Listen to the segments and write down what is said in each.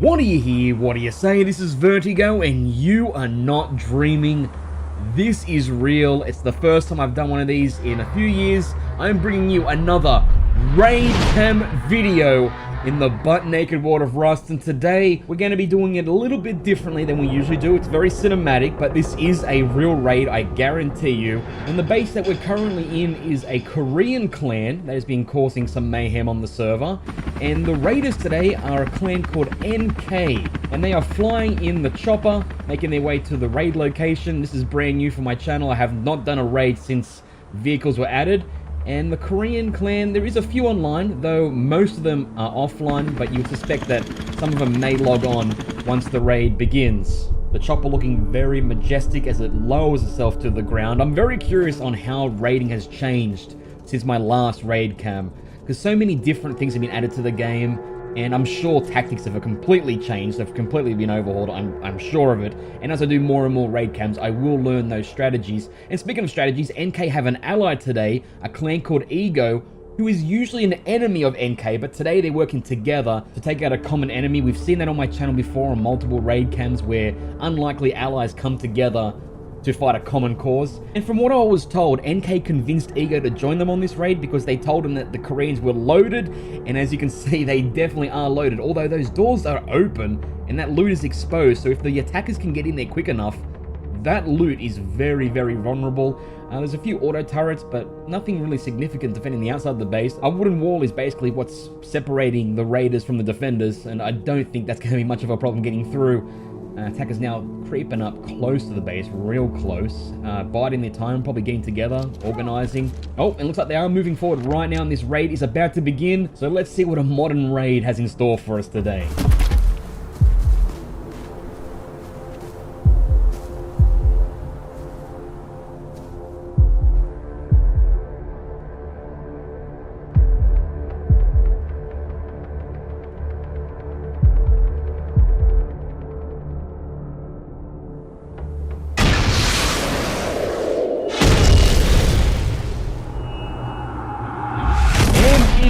What do you hear? What do you say? This is VERTiiGO, and you are not dreaming. This is real. It's the first time I've done one of these in a few years. I'm bringing you another raid cam video in the butt-naked world of Rust, and today we're going to be doing it a little bit differently than we usually do. It's very cinematic, but this is a real raid, I guarantee you. And the base that we're currently in is a Korean clan that has been causing some mayhem on the server. And the raiders today are a clan called NK, and they are flying in the chopper, making their way to the raid location. This is brand new for my channel. I have not done a raid since vehicles were added. And the Korean clan, there is a few online, though most of them are offline, but you would suspect that some of them may log on once the raid begins. The chopper looking very majestic as it lowers itself to the ground. I'm very curious on how raiding has changed since my last raid cam, because so many different things have been added to the game, and I'm sure tactics have completely changed. They've completely been overhauled. I'm sure of it. And as I do more and more raid cams, I will learn those strategies. And speaking of strategies, NK have an ally today, a clan called VERTiiGO, who is usually an enemy of NK, but today they're working together to take out a common enemy. We've seen that on my channel before on multiple raid cams where unlikely allies come together to fight a common cause. And from what I was told, NK convinced VERTiiGO to join them on this raid because they told him that the Koreans were loaded, and as you can see, they definitely are loaded, although those doors are open and that loot is exposed, so if the attackers can get in there quick enough, that loot is very, very vulnerable. There's a few auto turrets, but nothing really significant defending the outside of the base. A wooden wall is basically what's separating the raiders from the defenders, and I don't think that's going to be much of a problem getting through. Attackers now creeping up close to the base, real close, biding their time, probably getting together, organizing. Oh, it looks like they are moving forward right now, and this raid is about to begin. So let's see what a modern raid has in store for us today.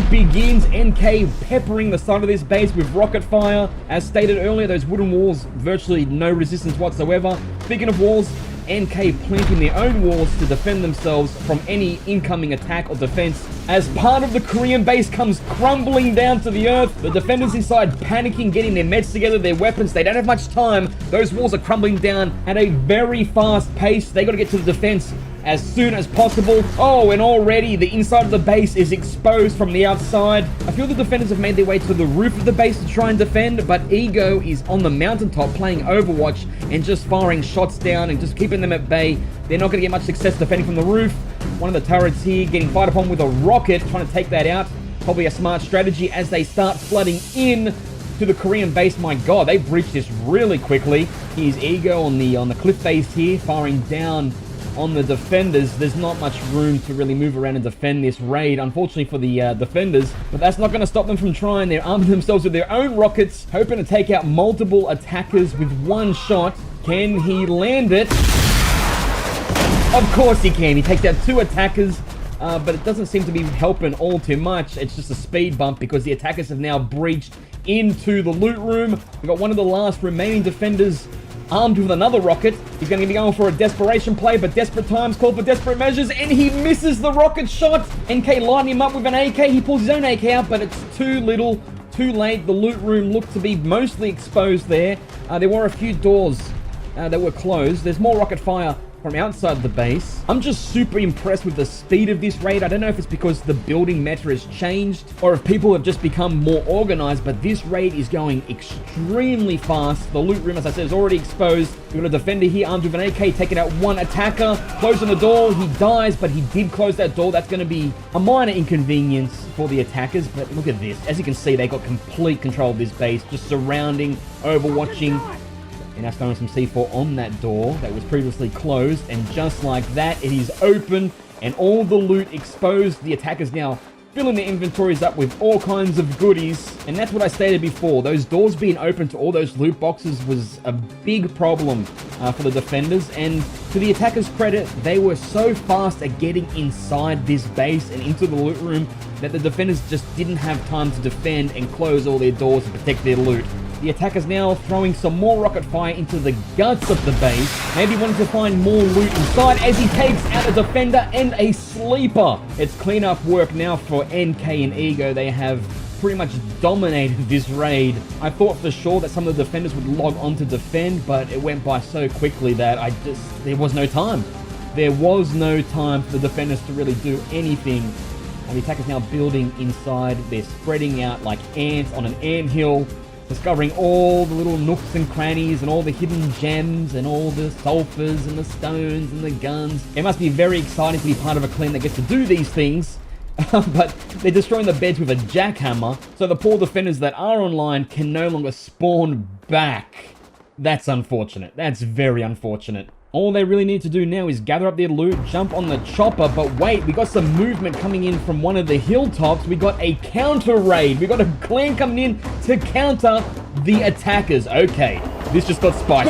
Begins NK peppering the side of this base with rocket fire. As stated earlier, those wooden walls, virtually no resistance whatsoever. Speaking of walls, NK planting their own walls to defend themselves from any incoming attack or defense. As part of the Korean base comes crumbling down to the earth, the defenders inside panicking, getting their meds together, their weapons. They don't have much time. Those walls are crumbling down at a very fast pace. They got to get to the defense as soon as possible. Oh, and already the inside of the base is exposed from the outside. A few of the defenders have made their way to the roof of the base to try and defend, but VERTiiGO is on the mountaintop playing Overwatch and just firing shots down and just keeping them at bay. They're not going to get much success defending from the roof. One of the turrets here getting fired upon with a rocket, trying to take that out. Probably a smart strategy as they start flooding in to the Korean base. My god, they breached this really quickly. Here's VERTiiGO on the cliff face here, firing down on the defenders. There's not much room to really move around and defend this raid, unfortunately for the defenders, but that's not going to stop them from trying. They're arming themselves with their own rockets, hoping to take out multiple attackers with one shot. Can he land it? Of course he can. He takes out two attackers, but it doesn't seem to be helping all too much. It's just a speed bump because the attackers have now breached into the loot room. We've got one of the last remaining defenders armed with another rocket. He's going to be going for a desperation play, but desperate times call for desperate measures, and he misses the rocket shot. NK lighting him up with an AK. He pulls his own AK out, but it's too little, too late. The loot room looked to be mostly exposed there. There were a few doors that were closed. There's more rocket fire from outside the base. I'm just super impressed with the speed of this raid. I don't know if it's because the building meta has changed or if people have just become more organized, but this raid is going extremely fast. The loot room, as I said, is already exposed. We've got a defender here armed with an AK, taking out one attacker, closing the door. He dies, but he did close that door. That's going to be a minor inconvenience for the attackers, but look at this. As you can see, they got complete control of this base, just surrounding, overwatching, and that's throwing some C4 on that door that was previously closed, and just like that, it is open and all the loot exposed. The attackers now filling their inventories up with all kinds of goodies. And that's what I stated before. Those doors being open to all those loot boxes was a big problem for the defenders. And to the attackers' credit, they were so fast at getting inside this base and into the loot room that the defenders just didn't have time to defend and close all their doors to protect their loot. The attackers now throwing some more rocket fire into the guts of the base. Maybe wanting to find more loot inside as he takes out a defender and a sleeper. It's cleanup work now for NK and Ego. They have pretty much dominated this raid. I thought for sure that some of the defenders would log on to defend, but it went by so quickly that there was no time. There was no time for the defenders to really do anything. And the attackers now building inside. They're spreading out like ants on an anthill, discovering all the little nooks and crannies and all the hidden gems and all the sulfurs and the stones and the guns. It must be very exciting to be part of a clan that gets to do these things. But they're destroying the beds with a jackhammer, so the poor defenders that are online can no longer spawn back. That's unfortunate. That's very unfortunate. All they really need to do now is gather up their loot, jump on the chopper, but wait, we got some movement coming in from one of the hilltops. We got a counter raid. We got a clan coming in to counter the attackers. Okay, this just got spicy.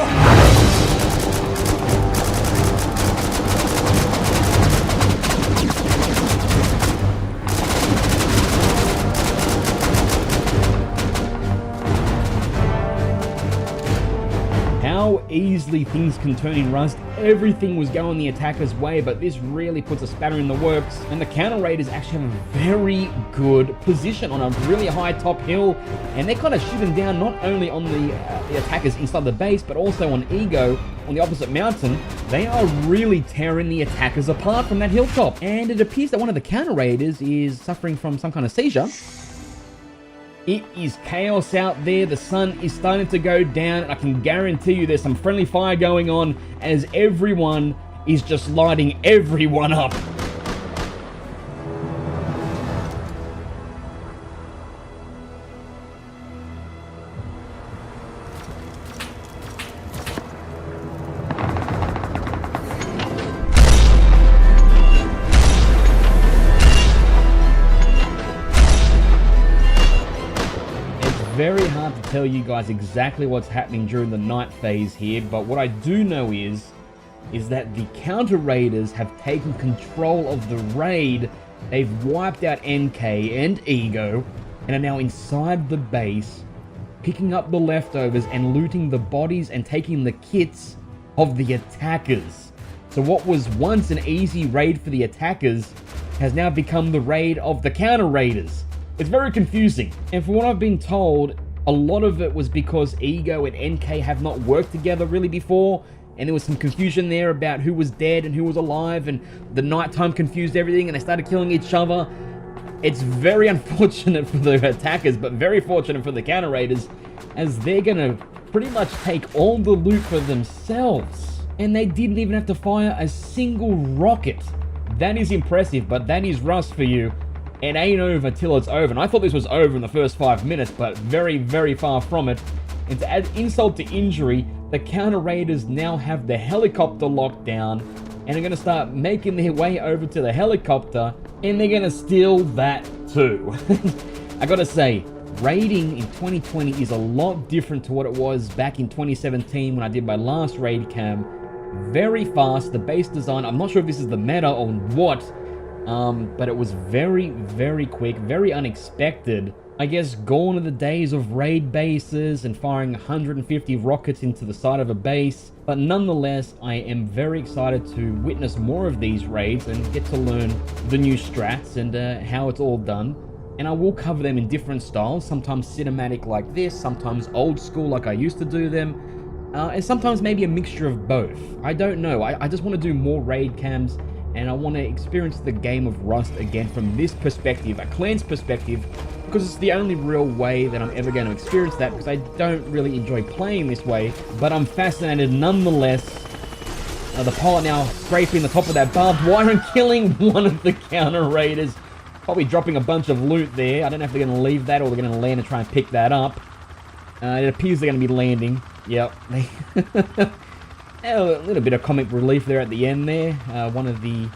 How easily things can turn in Rust. Everything was going the attacker's way, but this really puts a spanner in the works. And the counter raiders actually have a very good position on a really high top hill, and they're kind of shooting down not only on the attackers inside the base, but also on Ego on the opposite mountain. They are really tearing the attackers apart from that hilltop. And it appears that one of the counter raiders is suffering from some kind of seizure. It is chaos out there. The sun is starting to go down. I can guarantee you there's some friendly fire going on as everyone is just lighting everyone up. Very hard to tell you guys exactly what's happening during the night phase here, but what I do know is that the counter raiders have taken control of the raid. They've wiped out NK and Ego and are now inside the base, picking up the leftovers and looting the bodies and taking the kits of the attackers. So what was once an easy raid for the attackers has now become the raid of the counter raiders. It's very confusing, and from what I've been told, a lot of it was because Ego and NK have not worked together really before, and there was some confusion there about who was dead and who was alive, and the nighttime confused everything, and they started killing each other. It's very unfortunate for the attackers, but very fortunate for the counter raiders, as they're gonna pretty much take all the loot for themselves. And they didn't even have to fire a single rocket. That is impressive, but that is Rust for you. It ain't over till it's over. And I thought this was over in the first 5 minutes, but very, very far from it. And to add insult to injury, the counter raiders now have the helicopter locked down and are going to start making their way over to the helicopter, and they're going to steal that too. I gotta say, raiding in 2020 is a lot different to what it was back in 2017 when I did my last raid cam. Very fast, the base design, I'm not sure if this is the meta or what, but it was very, very quick, very unexpected. I guess gone are the days of raid bases and firing 150 rockets into the side of a base, but nonetheless, I am very excited to witness more of these raids and get to learn the new strats and how it's all done. And I will cover them in different styles, sometimes cinematic like this, sometimes old school like I used to do them, and sometimes maybe a mixture of both. I don't know, I just want to do more raid cams, and I want to experience the game of Rust again from this perspective, a clan's perspective, because it's the only real way that I'm ever going to experience that, because I don't really enjoy playing this way, but I'm fascinated nonetheless. The pilot now scraping the top of that barbed wire and killing one of the counter raiders. Probably dropping a bunch of loot there. I don't know if they're going to leave that or they're going to land and try and pick that up. It appears they're going to be landing. Yep. A little bit of comic relief there at the end there. One of the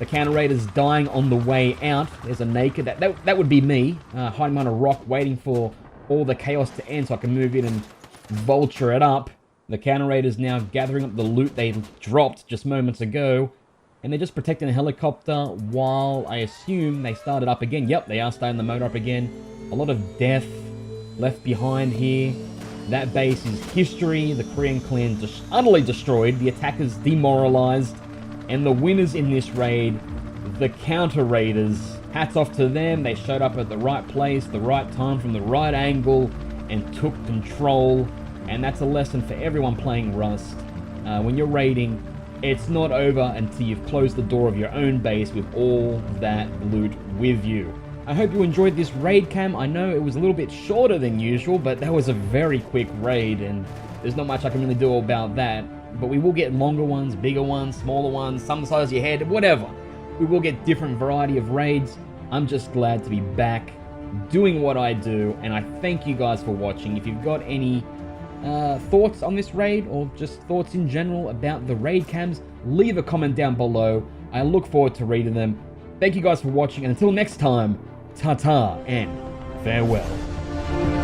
counter raiders dying on the way out. There's a naked. That would be me, hiding behind a rock, waiting for all the chaos to end so I can move in and vulture it up. The counter raiders now gathering up the loot they dropped just moments ago. And they're just protecting the helicopter while I assume they started up again. Yep, they are starting the motor up again. A lot of death. left behind here. That base is history. The Korean clan just utterly destroyed. The attackers demoralized. And the winners in this raid, the counter raiders. Hats off to them. They showed up at the right place, the right time, from the right angle, and took control. And that's a lesson for everyone playing Rust. When you're raiding, it's not over until you've closed the door of your own base with all that loot with you. I hope you enjoyed this raid cam. I know it was a little bit shorter than usual, but that was a very quick raid, and there's not much I can really do about that. But we will get longer ones, bigger ones, smaller ones, some the size of your head, whatever. We will get different variety of raids. I'm just glad to be back doing what I do, and I thank you guys for watching. If you've got any thoughts on this raid, or just thoughts in general about the raid cams, leave a comment down below. I look forward to reading them. Thank you guys for watching, and until next time, ta-ta and farewell.